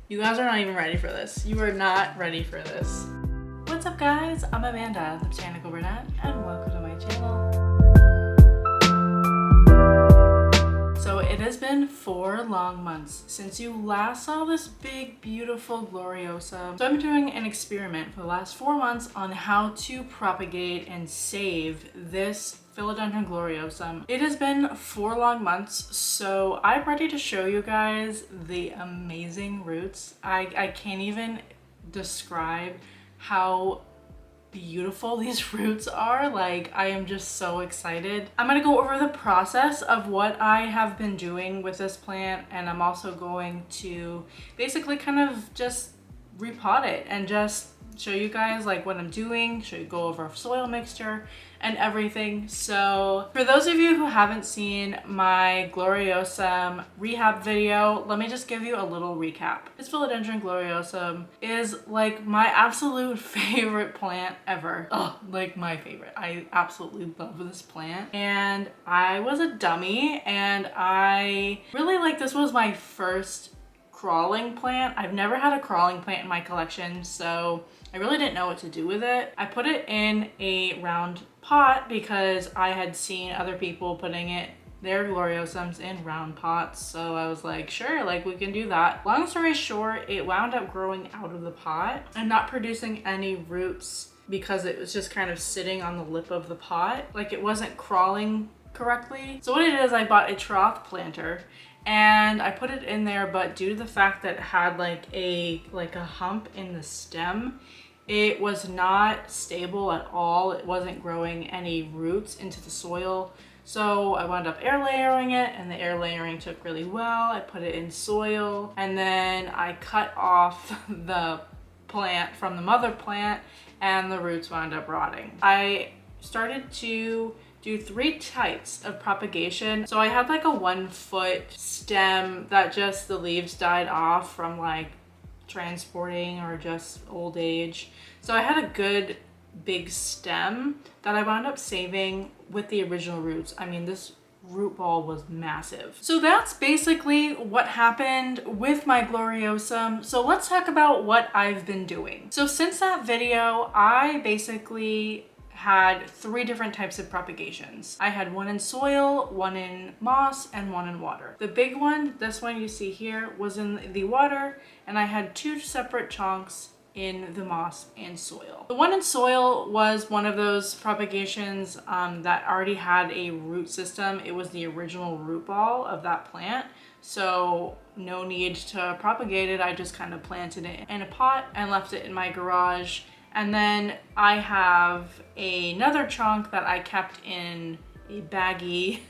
You guys are not even ready for this. You are not ready for this. What's up guys? I'm Amanda, the Botanical Brunette, and welcome to my channel. So it has been 4 long months since you last saw this big, beautiful Gloriosum. So I'm doing an experiment for the last 4 months on how to propagate and save this Philodendron Gloriosum. It has been 4 long months, so I'm ready to show you guys the amazing roots. I can't even describe how beautiful these roots are. Like, I am just so excited. I'm gonna go over the process of what I have been doing with this plant, and I'm also going to basically kind of just repot it and just show you guys like what I'm doing, go over soil mixture and everything. So for those of you who haven't seen my Gloriosum rehab video, let me just give you a little recap. This Philodendron Gloriosum is like my absolute favorite plant ever. Oh, like my favorite. I absolutely love this plant. And I was a dummy and I really like, this was my first crawling plant. I've never had a crawling plant in my collection, so I really didn't know what to do with it. I put it in a round pot because I had seen other people putting their Gloriosums in round pots, so I was like, sure, like we can do that. Long story short, it wound up growing out of the pot and not producing any roots because it was just kind of sitting on the lip of the pot. Like, it wasn't crawling correctly. So what I did is I bought a trough planter and I put it in there, but due to the fact that it had like a hump in the stem, it was not stable at all. It wasn't growing any roots into the soil. So I wound up air layering it, and the air layering took really well. I put it in soil, and then I cut off the plant from the mother plant, and the roots wound up rotting. I started to do 3 types of propagation. So I had like a 1-foot stem that just the leaves died off from like transporting or just old age. So I had a good big stem that I wound up saving with the original roots. I mean, this root ball was massive. So that's basically what happened with my Gloriosum. So let's talk about what I've been doing. So since that video, I basically had 3 different types of propagations. I had 1 in soil, 1 in moss, and 1 in water. The big one, this one you see here, was in the water, and I had 2 separate chonks in the moss and soil. The one in soil was one of those propagations that already had a root system. It was the original root ball of that plant, so no need to propagate it. I just kind of planted it in a pot and left it in my garage. And then I have another chunk that I kept in a baggie,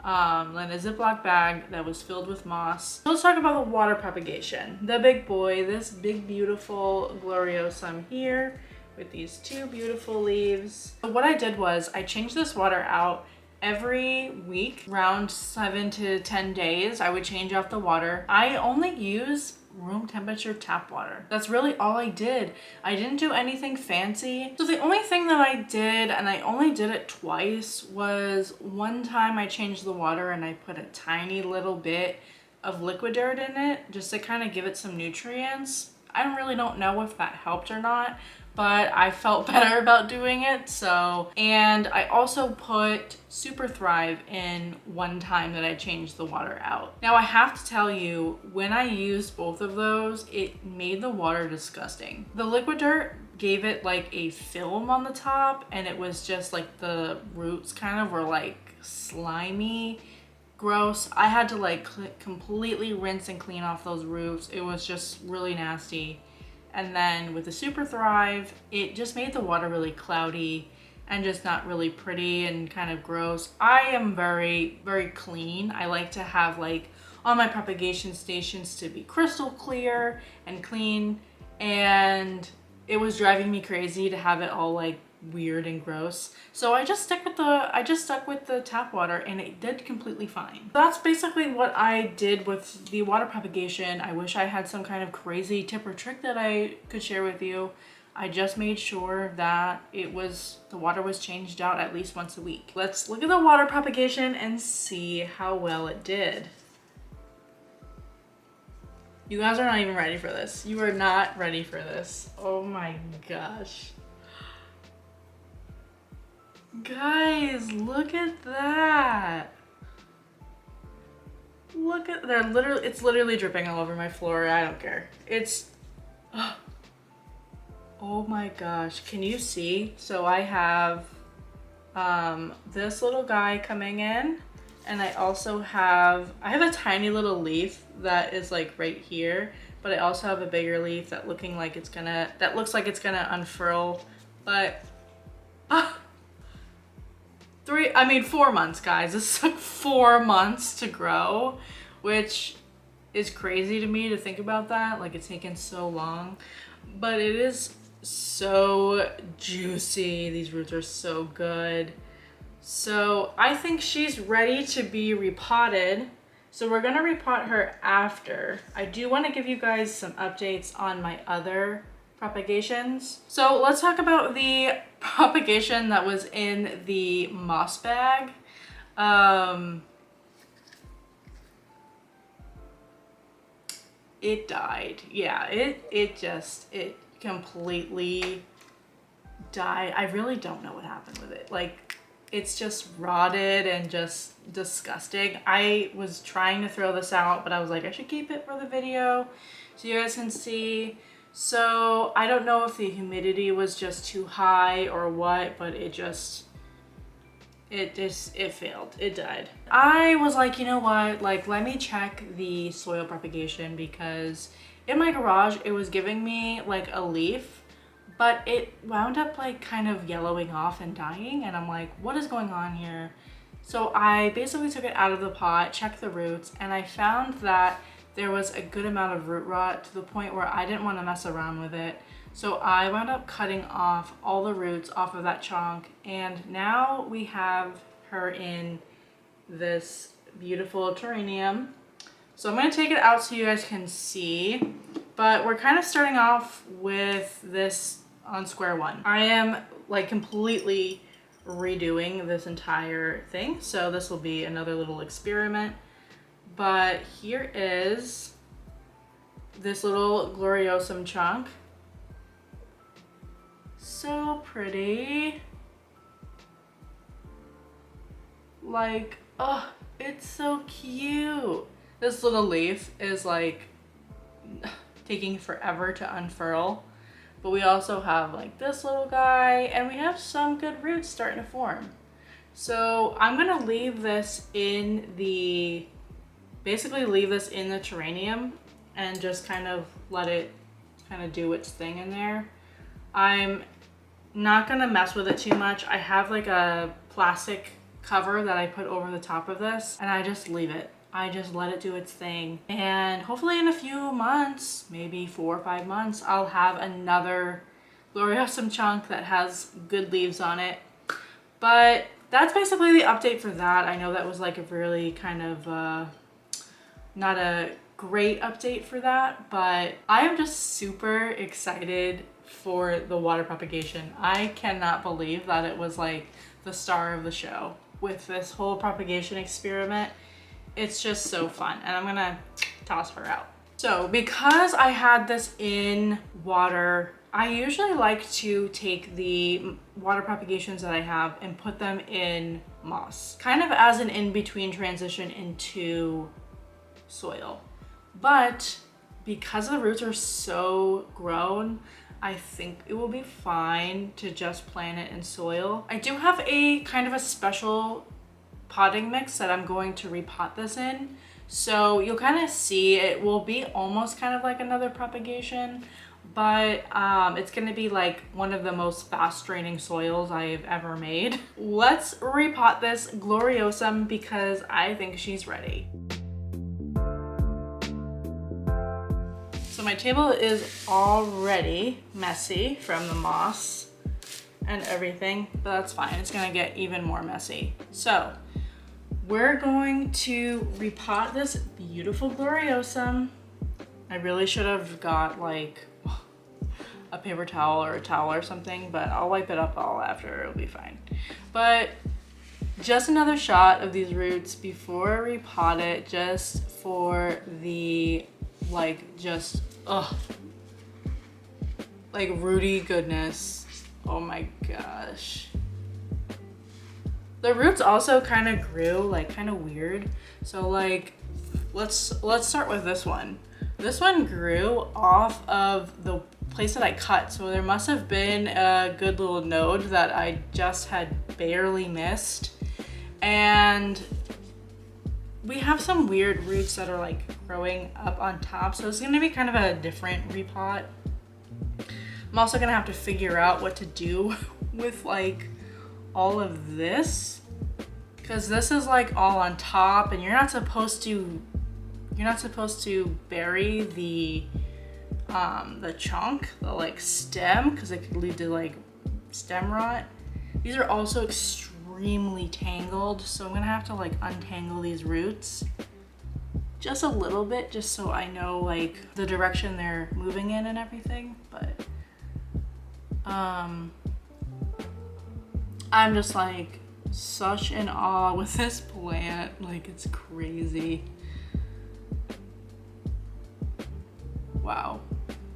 in a Ziploc bag that was filled with moss. So let's talk about the water propagation. The big boy, this big beautiful Gloriosum here with these 2 beautiful leaves. So what I did was I changed this water out every week, around 7 to 10 days. I would change out the water. I only use room temperature tap water. That's really all I did. I didn't do anything fancy. So the only thing that I did, and I only did it twice, was one time I changed the water and I put a tiny little bit of liquid dirt in it just to kind of give it some nutrients. I really don't know if that helped or not, but I felt better about doing it. So, and I also put Super Thrive in one time that I changed the water out. Now I have to tell you, when I used both of those, it made the water disgusting. The liquid dirt gave it like a film on the top, and it was just like the roots kind of were like slimy, gross. I had to like completely rinse and clean off those roots. It was just really nasty. And then with the Super Thrive, it just made the water really cloudy and just not really pretty and kind of gross. I am very, very clean. I like to have like all my propagation stations to be crystal clear and clean, and it was driving me crazy to have it all like weird and gross. So I just stuck with the tap water, and it did completely fine. That's basically what I did with the water propagation. I wish I had some kind of crazy tip or trick that I could share with you. I just made sure that the water was changed out at least once a week. Let's look at the water propagation and see how well it did. You guys are not even ready for this. You are not ready for this. Oh my gosh. Guys, look at that. Look at, it's literally dripping all over my floor. I don't care. It's, oh my gosh. Can you see? So I have this little guy coming in, and I also have, a tiny little leaf that is like right here, but I also have a bigger leaf that looks like it's gonna unfurl, but 4 months, guys. This took 4 months to grow, which is crazy to me to think about that. Like, it's taken so long, but it is so juicy. These roots are so good. So I think she's ready to be repotted. So we're gonna repot her after. I do want to give you guys some updates on my other propagations. So let's talk about the propagation that was in the moss bag. It died. Yeah, it completely died. I really don't know what happened with it. Like, it's just rotted and just disgusting. I was trying to throw this out, but I was like, I should keep it for the video so you guys can see. So I don't know if the humidity was just too high or what, but it failed. It died. I was like, you know what? Like, let me check the soil propagation, because in my garage, it was giving me like a leaf, but it wound up like kind of yellowing off and dying. And I'm like, what is going on here? So I basically took it out of the pot, checked the roots, and I found that there was a good amount of root rot to the point where I didn't want to mess around with it. So I wound up cutting off all the roots off of that chonk, and now we have her in this beautiful terrarium. So I'm going to take it out so you guys can see, but we're kind of starting off with this on square one. I am like completely redoing this entire thing, so this will be another little experiment. But here is this little Gloriosum chunk. So pretty. Like, oh, it's so cute. This little leaf is like taking forever to unfurl. But we also have like this little guy, and we have some good roots starting to form. So I'm gonna leave this in the, basically leave this in the terrarium and just kind of let it kind of do its thing in there. I'm not gonna mess with it too much. I have like a plastic cover that I put over the top of this, and I just leave it. I just let it do its thing. And hopefully in a few months, maybe 4 or 5 months, I'll have another Gloriosum chunk that has good leaves on it. But that's basically the update for that. I know that was like a really kind of not a great update for that, but I am just super excited for the water propagation. I cannot believe that it was like the star of the show with this whole propagation experiment. It's just so fun, and I'm gonna toss her out. So because I had this in water, I usually like to take the water propagations that I have and put them in moss, kind of as an in-between transition into soil. But because the roots are so grown, I think it will be fine to just plant it in soil. I do have a kind of a special potting mix that I'm going to repot this in. So you'll kind of see it will be almost kind of like another propagation, but it's gonna be like one of the most fast draining soils I've ever made. Let's repot this Gloriosum because I think she's ready. So my table is already messy from the moss and everything, but that's fine. It's gonna get even more messy. So we're going to repot this beautiful Gloriosum. I really should have got like a paper towel or a towel or something, but I'll wipe it up all after, it'll be fine. But just another shot of these roots before I repot it, just for the like just, ugh. Like rooty goodness. Oh my gosh. The roots also kind of grew like kind of weird. So like, let's start with this one. This one grew off of the place that I cut. So there must have been a good little node that I just had barely missed. And we have some weird roots that are like growing up on top. So it's gonna be kind of a different repot. I'm also gonna have to figure out what to do with like all of this, because this is like all on top and you're not supposed to bury the chonk, the like stem, because it could lead to like stem rot. These are also extremely tangled, so I'm gonna have to like untangle these roots just a little bit, just so I know like the direction they're moving in and everything. But I'm just like such in awe with this plant, like it's crazy. Wow.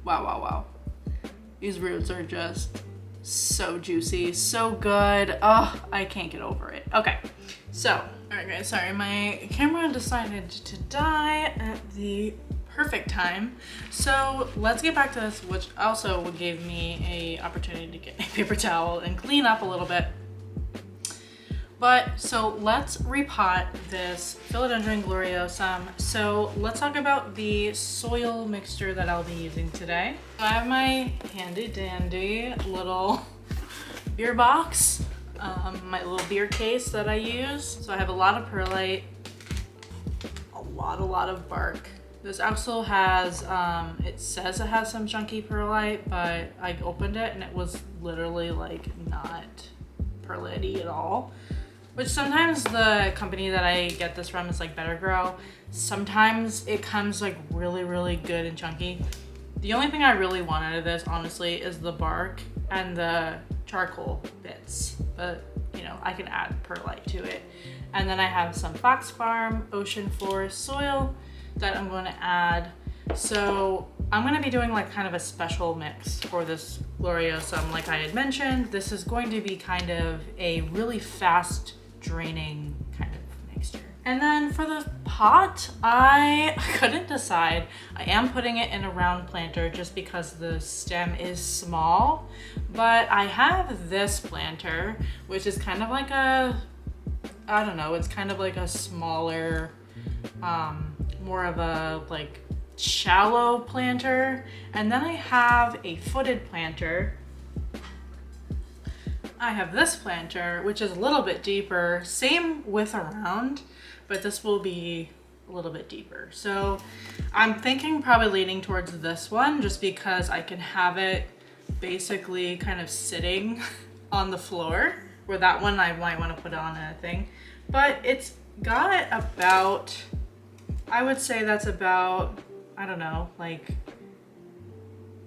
Wow, wow, wow. These roots are just so juicy, so good. Oh, I can't get over it. Okay, so, all right guys, sorry, my camera decided to die at the perfect time. So let's get back to this, which also gave me a opportunity to get a paper towel and clean up a little bit. But so let's repot this Philodendron Gloriosum. So let's talk about the soil mixture that I'll be using today. I have my handy dandy little beer box, my little beer case that I use. So I have a lot of perlite, a lot of bark. This also has, it says it has some chunky perlite, but I opened it and it was literally like not perlite-y at all. Which sometimes the company that I get this from is like Better-Gro. Sometimes it comes like really good and chunky. The only thing I really want out of this, honestly, is the bark and the charcoal bits. But, you know, I can add perlite to it. And then I have some Fox Farm Ocean Forest soil that I'm going to add. So I'm going to be doing like kind of a special mix for this Gloriosum. Like I had mentioned, this is going to be kind of a really fast draining kind of mixture. And then for the pot, I couldn't decide. I am putting it in a round planter just because the stem is small, but I have this planter, which is kind of like a, I don't know, it's kind of like a smaller, more of a like shallow planter. And then I have a footed planter. I have this planter, which is a little bit deeper, same width around, but this will be a little bit deeper. So I'm thinking probably leaning towards this one just because I can have it basically kind of sitting on the floor, where that one I might want to put on a thing. But it's got about, I would say that's about, I don't know, like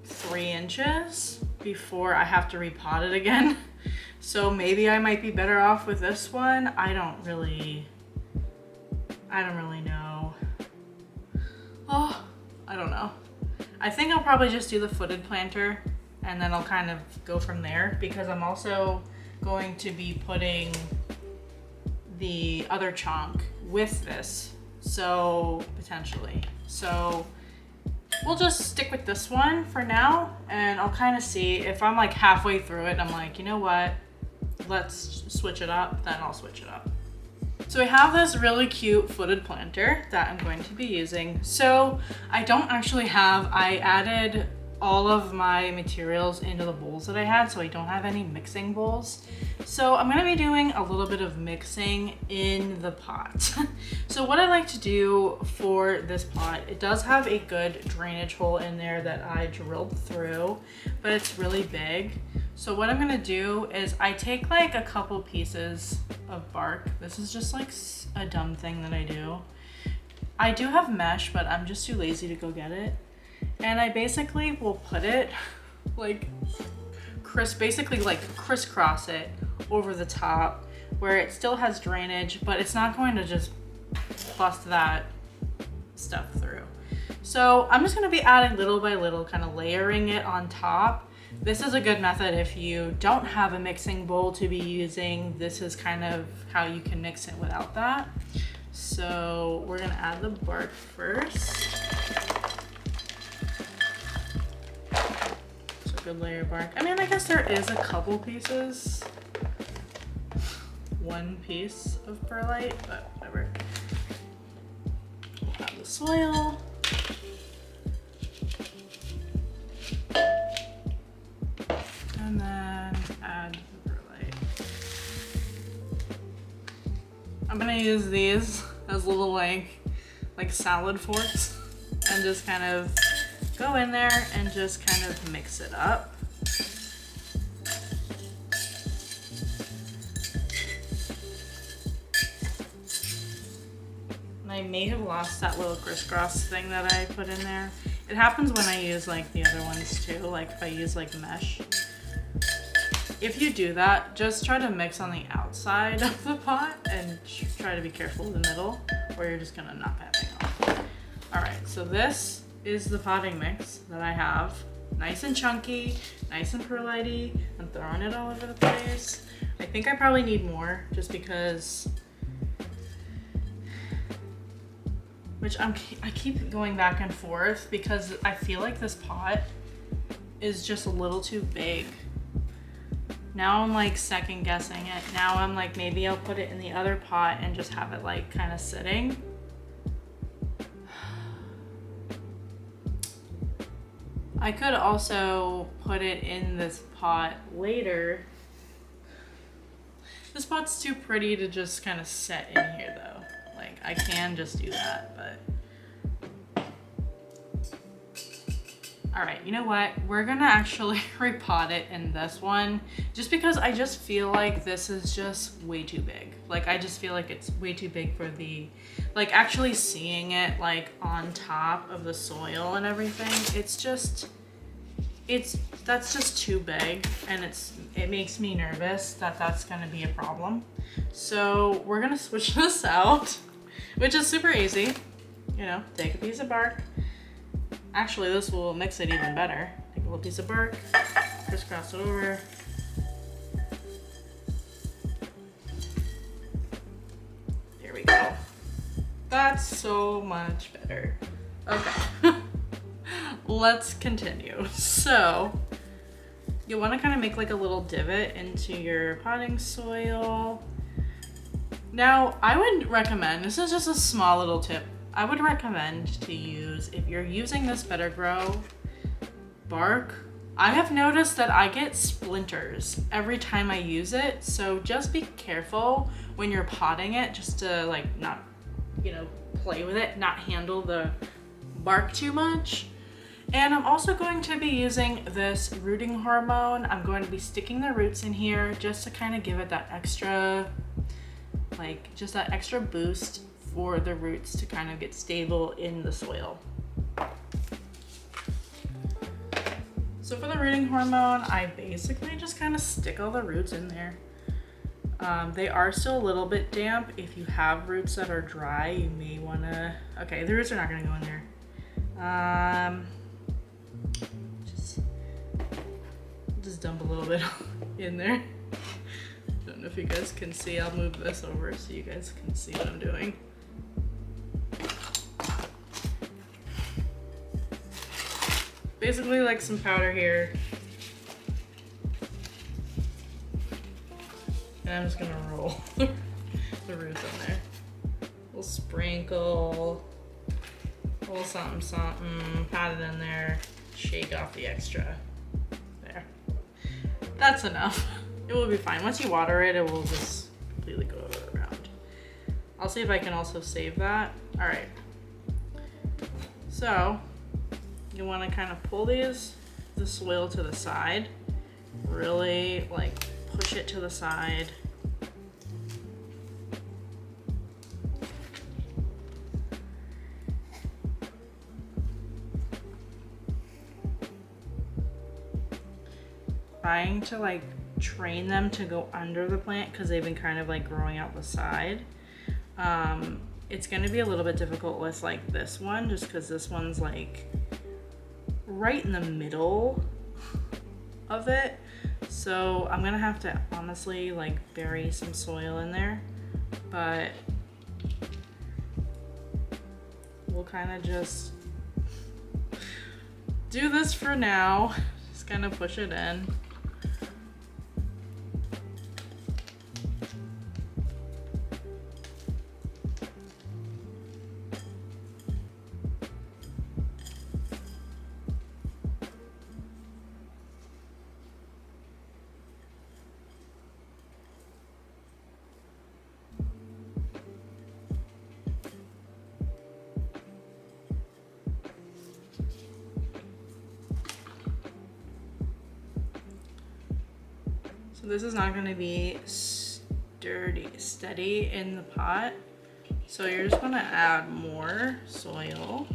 3 inches before I have to repot it again. So maybe I might be better off with this one. I don't really know. Oh, I don't know. I think I'll probably just do the footed planter and then I'll kind of go from there, because I'm also going to be putting the other chonk with this. So potentially. So we'll just stick with this one for now, and I'll kind of see if I'm like halfway through it and I'm like, you know what, let's switch it up, then I'll switch it up. So I have this really cute footed planter that I'm going to be using. So I don't actually have, I added all of my materials into the bowls that I had, so I don't have any mixing bowls. So I'm gonna be doing a little bit of mixing in the pot. So what I like to do for this pot, it does have a good drainage hole in there that I drilled through, but it's really big. So what I'm gonna do is I take like a couple pieces of bark. This is just like a dumb thing that I do. I do have mesh, but I'm just too lazy to go get it. And I basically will put it like basically like crisscross it over the top where it still has drainage, but it's not going to just bust that stuff through. So I'm just gonna be adding little by little, kind of layering it on top. This is a good method if you don't have a mixing bowl to be using. This is kind of how you can mix it without that. So we're gonna add the bark first. So a good layer of bark. I mean, I guess there is a couple pieces. One piece of perlite, but whatever. We'll add the soil. And then add the perlite. I'm gonna use these as little like salad forks and just kind of go in there and just kind of mix it up. And I may have lost that little crisscross thing that I put in there. It happens when I use like the other ones too, like if I use like mesh. If you do that, just try to mix on the outside of the pot and try to be careful in the middle, or you're just gonna knock that thing off. All right, so this is the potting mix that I have. Nice and chunky, nice and perlite-y. I'm throwing it all over the place. I think I probably need more just because, I keep going back and forth because I feel like this pot is just a little too big. Now I'm like second guessing it. Now I'm like, maybe I'll put it in the other pot and just have it like kind of sitting. I could also put it in this pot later. This pot's too pretty to just kind of set in here though. Like I can just do that, but. All right, you know what? We're gonna actually repot it in this one just because I just feel like this is just way too big. Like I just feel like it's way too big for the, like actually seeing it like on top of the soil and everything. That's just too big, and it makes me nervous that that's gonna be a problem. So we're gonna switch this out, which is super easy. You know, take a piece of bark. Actually, this will mix it even better. Take a little piece of bark, crisscross it over. There we go. That's so much better. Okay, let's continue. So, you want to kind of make like a little divot into your potting soil. Now, I would recommend, this is just a small little tip, I would recommend to use, if you're using this Better-Gro bark, I have noticed that I get splinters every time I use it. So just be careful when you're potting it, just to like not, you know, play with it, not handle the bark too much. And I'm also going to be using this rooting hormone. I'm going to be sticking the roots in here just to kind of give it that extra, like just that extra boost for the roots to kind of get stable in the soil. So for the rooting hormone, I basically just kind of stick all the roots in there. They are still a little bit damp. If you have roots that are dry, you may want to, okay, the roots are not going to go in there. Just dump a little bit in there. Don't know if you guys can see. I'll move this over so you guys can see what I'm doing. Basically like some powder here. And I'm just gonna roll the roots in there. We'll sprinkle, a little something, something, pat it in there, shake off the extra. There. That's enough. It will be fine. Once you water it, it will just completely go around. I'll see if I can also save that. All right. So, you want to kind of pull the soil to the side, really like push it to the side. Trying to like train them to go under the plant because they've been kind of like growing out the side. It's going to be a little bit difficult with like this one, just because this one's like right in the middle of it. So I'm gonna have to honestly like bury some soil in there, but we'll kind of just do this for now. Just kind of push it in. So this is not going to be steady in the pot. So you're just going to add more soil.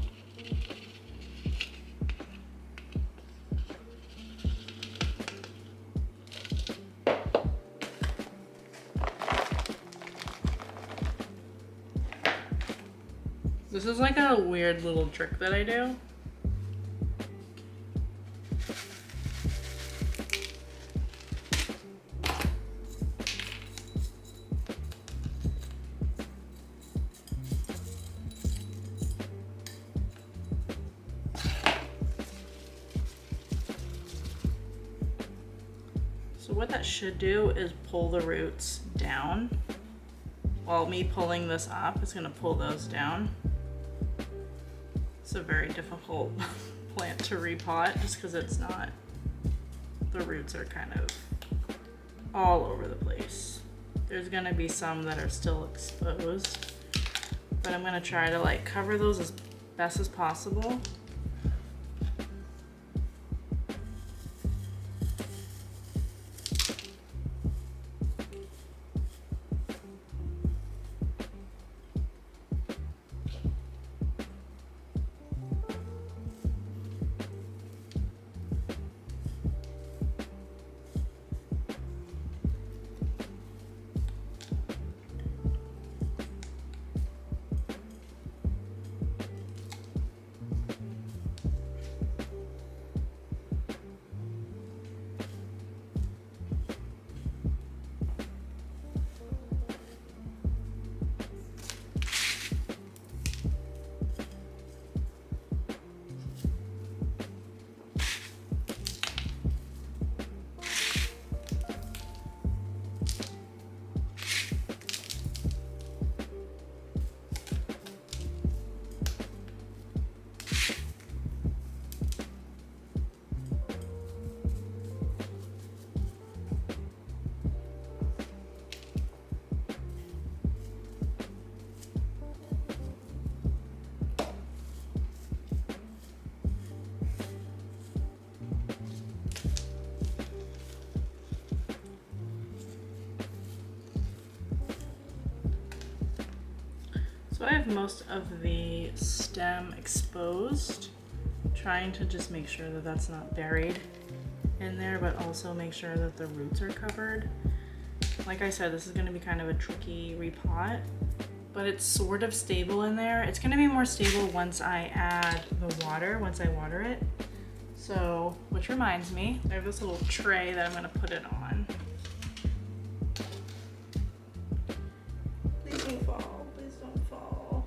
This is like a weird little trick that I do. So what that should do is pull the roots down. While me pulling this up is going to pull those down. It's a very difficult plant to repot just because it's not, the roots are kind of all over the place. There's going to be some that are still exposed, but I'm going to try to like cover those as best as possible. So I have most of the stem exposed, trying to just make sure that that's not buried in there, but also make sure that the roots are covered. Like I said, this is going to be kind of a tricky repot, but it's sort of stable in there. It's going to be more stable once I add the water, once I water it. So, which reminds me, I have this little tray that I'm going to put it on. Please don't fall, please don't fall.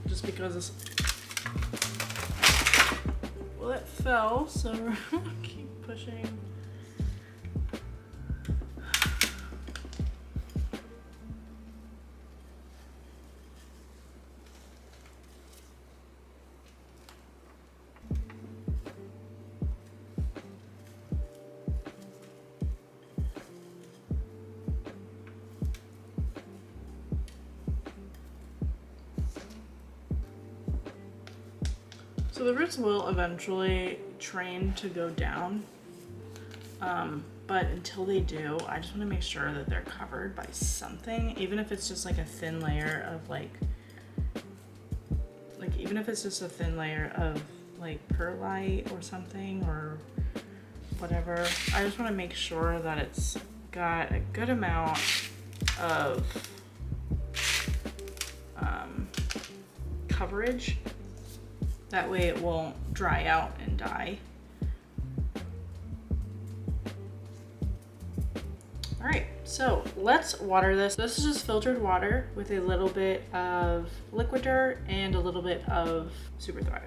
Just because this, well, it fell, so we're gonna keep pushing. So the roots will eventually train to go down, but until they do, I just want to make sure that they're covered by something, even if it's just like a thin layer of even if it's just a thin layer of like perlite or something, or whatever. I just want to make sure that it's got a good amount of coverage. That way it won't dry out and die. All right, so let's water this. This is just filtered water with a little bit of liquid dirt and a little bit of Super Thrive.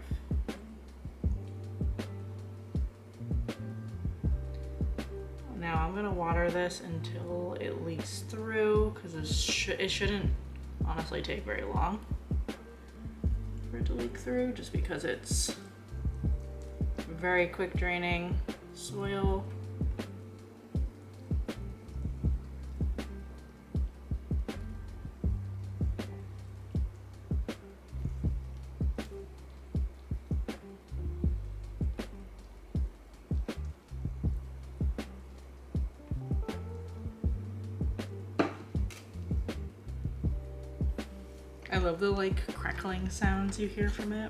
Now I'm gonna water this until it leaks through, because it shouldn't honestly take very long for it to leak through, just because it's very quick draining soil. I love the like crackling sounds you hear from it.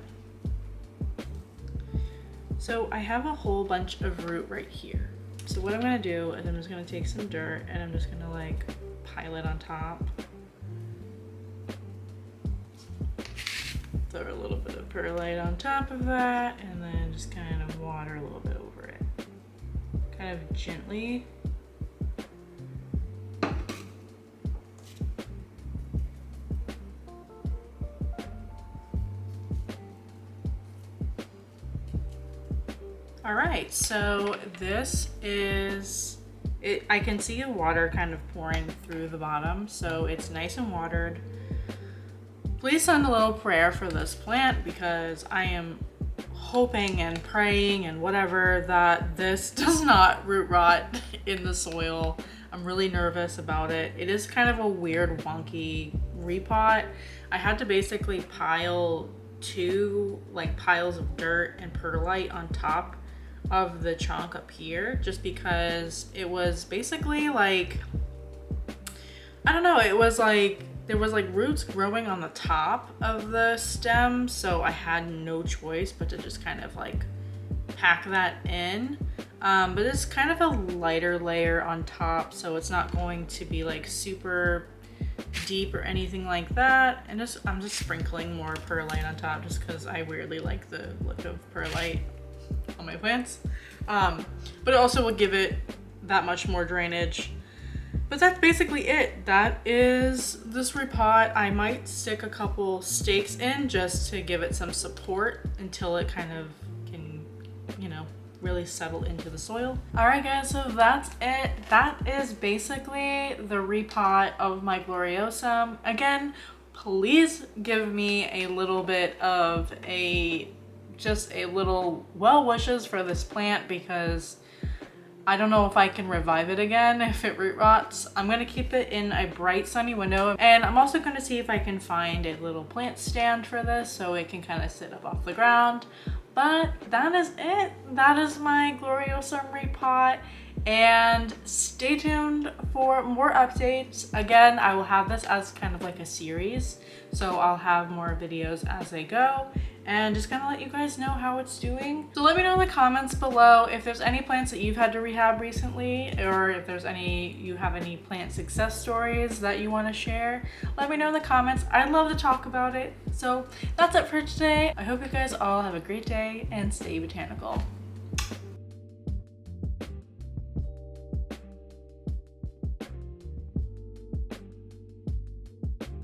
So I have a whole bunch of root right here. So what I'm gonna do is I'm just gonna take some dirt and I'm just gonna like pile it on top. Throw a little bit of perlite on top of that and then just kind of water a little bit over it. Kind of gently. All right, so this is it. I can see the water kind of pouring through the bottom, so it's nice and watered. Please send a little prayer for this plant, because I am hoping and praying and whatever that this does not root rot in the soil. I'm really nervous about it. It is kind of a weird, wonky repot. I had to basically pile two like piles of dirt and perlite on top of the chonk up here, just because it was basically like, I don't know, it was like there was like roots growing on the top of the stem, so I had no choice but to just kind of like pack that in. But it's kind of a lighter layer on top, so it's not going to be like super deep or anything like that. And I'm just sprinkling more perlite on top, just because I weirdly like the look of perlite on my plants, but it also will give it that much more drainage. But that's basically it. That is this repot. I might stick a couple stakes in just to give it some support until it kind of can, you know, really settle into the soil. All right guys, so that's it. That is basically the repot of my Gloriosum. Again, please give me a little bit of just a little well wishes for this plant, because I don't know if I can revive it again if it root rots. I'm gonna keep it in a bright sunny window, and I'm also gonna see if I can find a little plant stand for this so it can kind of sit up off the ground. But that is it. That is my Gloriosum repot, and stay tuned for more updates. Again, I will have this as kind of like a series, so I'll have more videos as they go, and just kind of let you guys know how it's doing. So let me know in the comments below if there's any plants that you've had to rehab recently, or if there's you have any plant success stories that you want to share. Let me know in the comments. I'd love to talk about it. So that's it for today. I hope you guys all have a great day and stay botanical.